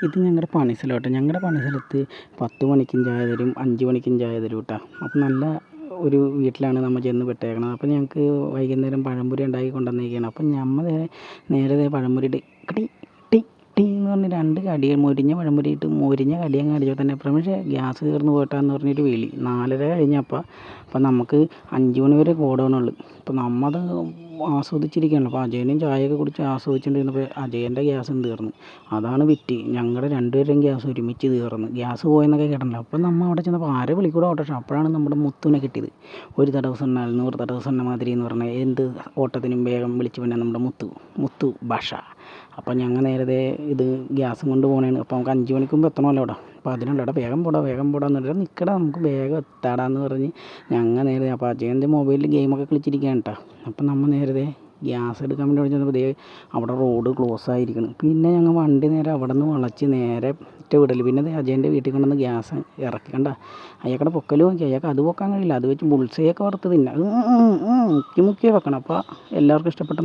ഇത് ഞങ്ങളുടെ പണി സ്ഥലം കേട്ടോ. ഞങ്ങളുടെ പണി സ്ഥലത്ത് 10 മണിക്കും ചായ തരും, 5 മണിക്കും ചായ തരും കേട്ടോ. അപ്പം നല്ല ഒരു വീട്ടിലാണ് നമ്മൾ ചെന്ന് പെട്ടേക്കണത്. അപ്പം ഞങ്ങൾക്ക് വൈകുന്നേരം പഴംപൊരി ഉണ്ടാക്കി കൊണ്ടുവന്നിരിക്കുകയാണ്. അപ്പം നമ്മൾ നേരെ പഴംപൊരി ടീ ടീ ടീ എന്ന് പറഞ്ഞ് 2 കടി മൊരിഞ്ഞ പഴംപൊരി ഇട്ട് മൊരിഞ്ഞ കടി അങ്ങ് അടിച്ചാൽ തന്നെ പക്ഷേ ഗ്യാസ് തീർന്ന് പോയിട്ടാന്ന് പറഞ്ഞൊരു വിളി 4:30 കഴിഞ്ഞപ്പോൾ. അപ്പം നമുക്ക് 5 മണി വരെ ഗോഡൗണുള്ളൂ. അപ്പം നമ്മത് ആസ്വദിച്ചിരിക്കുകയാണല്ലോ. അപ്പോൾ അജയനും ചായയൊക്കെ കുടിച്ച് ആസ്വദിച്ചുകൊണ്ടിരുന്നപ്പോൾ അജയൻ്റെ ഗ്യാസും തീർന്നു. അതാണ് വിറ്റ്. ഞങ്ങളുടെ 2 പേരുടെയും ഗ്യാസ് ഒരുമിച്ച് തീർന്നു. ഗ്യാസ് പോയെന്നൊക്കെ കേട്ടല്ലോ. അപ്പം നമ്മൾ അവിടെ ചെന്നപ്പോൾ ആരെ വിളിക്കൂടെ ഓട്ടോറിക്ഷ. അപ്പോഴാണ് നമ്മുടെ മുത്തുവിനെ കിട്ടിയത്. ഒരു തടസ്സം 100 തടസ്സം മാതിരി എന്ന് പറഞ്ഞാൽ എന്ത് ഓട്ടത്തിനും വേഗം വിളിച്ച് പിന്നെ നമ്മുടെ മുത്തു ഭാഷ. അപ്പം ഞങ്ങൾ നേരത്തെ ഇത് ഗ്യാസും കൊണ്ട് പോകണേണ്. അപ്പോൾ നമുക്ക് 5 മണിക്ക് മുമ്പ് എത്തണമല്ലോ അവിടെ. അപ്പോൾ അതിനുള്ള വേഗം പോടാന്ന് പറഞ്ഞാൽ നിൽക്കടാ നമുക്ക് വേഗം എത്താടാന്ന് പറഞ്ഞ് ഞങ്ങൾ നേരെ അപ്പോൾ അജയൻ്റെ മൊബൈലിൽ ഗെയിമൊക്കെ കളിച്ചിരിക്കുകയാണ് കേട്ടോ. അപ്പം നമ്മൾ നേരത്തെ ഗ്യാസ് എടുക്കാൻ വേണ്ടി അവിടെ ചെന്നപ്പോൾ അവിടെ റോഡ് ക്ലോസ് ആയിരിക്കണം. പിന്നെ ഞങ്ങൾ വണ്ടി നേരെ അവിടെ നിന്ന് വളച്ച് നേരെ ഒറ്റ വിടൽ. പിന്നെ അജയൻ്റെ വീട്ടിൽ കൊണ്ടുവന്ന് ഗ്യാസ് ഇറക്കി കണ്ട അയാൾക്കടെ പൊക്കൽ നോക്കി. അയാൾക്ക് അത് പൊക്കാൻ കഴിയില്ല. അത് വെച്ച് ബുൾസയൊക്കെ വറുത്ത് തിന്നാം. മുക്കി വെക്കണം. അപ്പോൾ എല്ലാവർക്കും ഇഷ്ടപ്പെട്ട